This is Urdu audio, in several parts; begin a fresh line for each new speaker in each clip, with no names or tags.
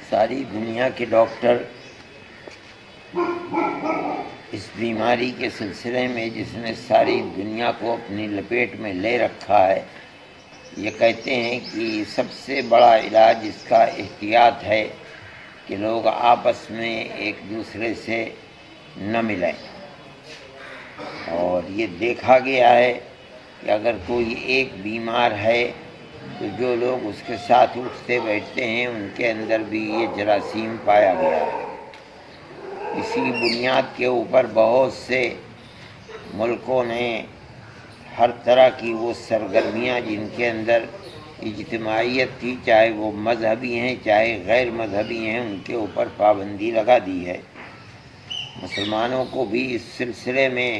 ساری دنیا کے ڈاکٹر اس بیماری کے سلسلے میں جس نے ساری دنیا کو اپنی لپیٹ میں لے رکھا ہے، یہ کہتے ہیں کہ سب سے بڑا علاج اس کا احتیاط ہے کہ لوگ آپس میں ایک دوسرے سے نہ ملیں۔ اور یہ دیکھا گیا ہے کہ اگر کوئی ایک بیمار ہے تو جو لوگ اس کے ساتھ اٹھتے بیٹھتے ہیں ان کے اندر بھی یہ جراثیم پایا گیا ہے۔ اسی بنیاد کے اوپر بہت سے ملکوں نے ہر طرح کی وہ سرگرمیاں جن کے اندر اجتماعیت تھی، چاہے وہ مذہبی ہیں چاہے غیر مذہبی ہیں، ان کے اوپر پابندی لگا دی ہے۔ مسلمانوں کو بھی اس سلسلے میں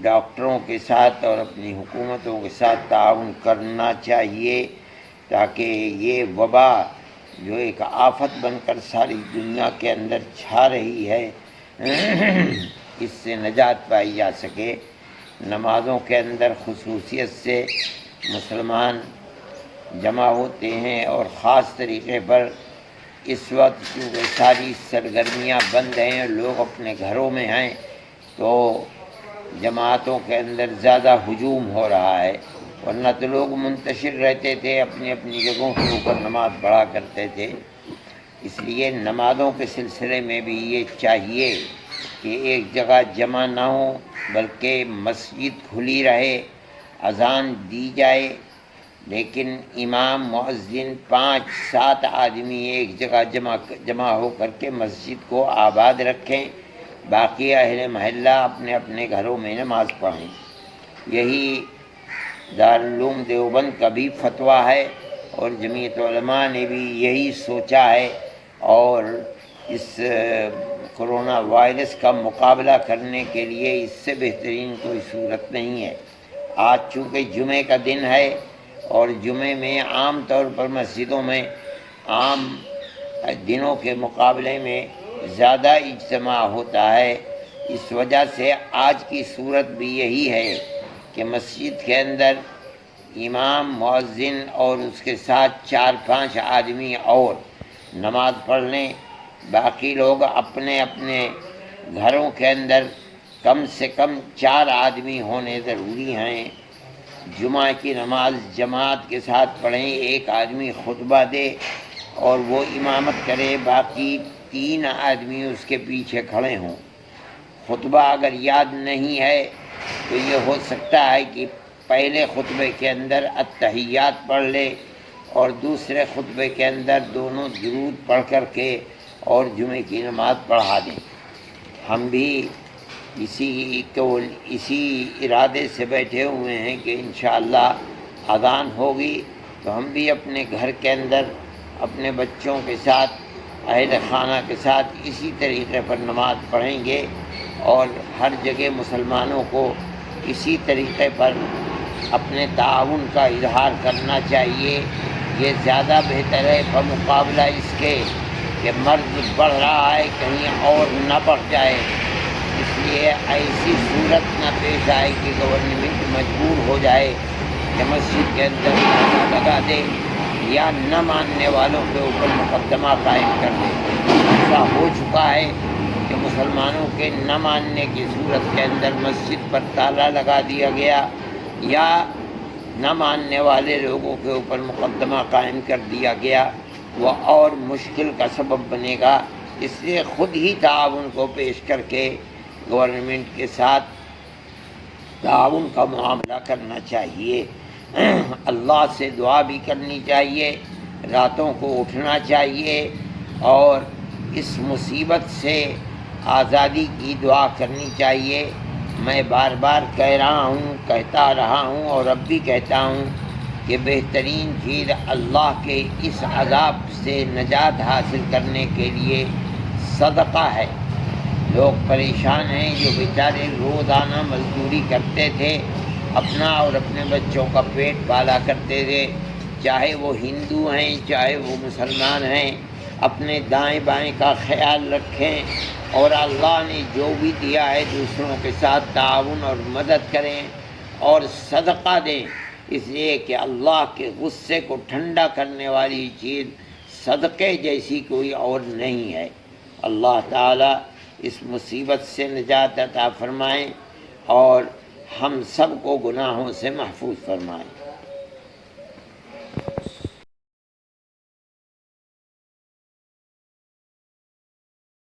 ڈاکٹروں کے ساتھ اور اپنی حکومتوں کے ساتھ تعاون کرنا چاہیے تاکہ یہ وبا جو ایک آفت بن کر ساری دنیا کے اندر چھا رہی ہے اس سے نجات پائی جا سکے۔ نمازوں کے اندر خصوصیت سے مسلمان جمع ہوتے ہیں اور خاص طریقے پر اس وقت کیونکہ ساری سرگرمیاں بند ہیں، لوگ اپنے گھروں میں ہیں، تو جماعتوں کے اندر زیادہ ہجوم ہو رہا ہے، ورنہ تو لوگ منتشر رہتے تھے، اپنی اپنی جگہوں کے اوپر نماز پڑھا کرتے تھے۔ اس لیے نمازوں کے سلسلے میں بھی یہ چاہیے کہ ایک جگہ جمع نہ ہو بلکہ مسجد کھلی رہے، اذان دی جائے، لیکن امام مؤذن 5-7 آدمی ایک جگہ جمع ہو کر کے مسجد کو آباد رکھیں، باقی اہل محلہ اپنے اپنے گھروں میں نماز پڑھیں۔ یہی دارالعلوم دیوبند کا بھی فتویٰ ہے اور جمعیت علماء نے بھی یہی سوچا ہے، اور اس کرونا وائرس کا مقابلہ کرنے کے لیے اس سے بہترین کوئی صورت نہیں ہے۔ آج چونکہ جمعے کا دن ہے اور جمعے میں عام طور پر مسجدوں میں عام دنوں کے مقابلے میں زیادہ اجتماع ہوتا ہے، اس وجہ سے آج کی صورت بھی یہی ہے کہ مسجد کے اندر امام مؤذن اور اس کے ساتھ 4-5 آدمی اور نماز پڑھ لیں، باقی لوگ اپنے اپنے گھروں کے اندر کم سے کم 4 آدمی ہونے ضروری ہیں۔ جمعہ کی نماز جماعت کے ساتھ پڑھیں، ایک آدمی خطبہ دے اور وہ امامت کرے، باقی 3 آدمی اس کے پیچھے کھڑے ہوں۔ خطبہ اگر یاد نہیں ہے تو یہ ہو سکتا ہے کہ پہلے خطبے کے اندر التحیات پڑھ لے اور دوسرے خطبے کے اندر دونوں درود پڑھ کر کے اور جمعے کی نماز پڑھا دیں۔ ہم بھی اسی ارادے سے بیٹھے ہوئے ہیں کہ انشاءاللہ اذان ہوگی تو ہم بھی اپنے گھر کے اندر اپنے بچوں کے ساتھ اہل خانہ کے ساتھ اسی طریقے پر نماز پڑھیں گے، اور ہر جگہ مسلمانوں کو اسی طریقے پر اپنے تعاون کا اظہار کرنا چاہیے۔ یہ زیادہ بہتر ہے بمقابلہ اس کے کہ مرض بڑھ رہا ہے کہیں اور نہ بڑھ جائے۔ اس لیے ایسی صورت نہ پیش آئے کہ گورنمنٹ مجبور ہو جائے کہ مسجد کے اندر تالا لگا دے یا نہ ماننے والوں کے اوپر مقدمہ قائم کر دے۔ ایسا ہو چکا ہے کہ مسلمانوں کے نہ ماننے کی صورت کے اندر مسجد پر تالا لگا دیا گیا یا نہ ماننے والے لوگوں کے اوپر مقدمہ قائم کر دیا گیا، وہ اور مشکل کا سبب بنے گا۔ اس لیے خود ہی تعاون کو پیش کر کے گورنمنٹ کے ساتھ تعاون کا معاملہ کرنا چاہیے۔ اللہ سے دعا بھی کرنی چاہیے، راتوں کو اٹھنا چاہیے اور اس مصیبت سے آزادی کی دعا کرنی چاہیے۔ میں بار بار کہتا رہا ہوں اور اب بھی کہتا ہوں کہ بہترین چیز اللہ کے اس عذاب سے نجات حاصل کرنے کے لیے صدقہ ہے۔ لوگ پریشان ہیں جو بیچارے روزانہ مزدوری کرتے تھے، اپنا اور اپنے بچوں کا پیٹ پالا کرتے تھے، چاہے وہ ہندو ہیں چاہے وہ مسلمان ہیں، اپنے دائیں بائیں کا خیال رکھیں اور اللہ نے جو بھی دیا ہے دوسروں کے ساتھ تعاون اور مدد کریں اور صدقہ دیں، اس لیے کہ اللہ کے غصے کو ٹھنڈا کرنے والی چیز صدقے جیسی کوئی اور نہیں ہے۔ اللہ تعالیٰ اس مصیبت سے نجات عطا فرمائیں اور ہم سب کو گناہوں سے محفوظ فرمائیں۔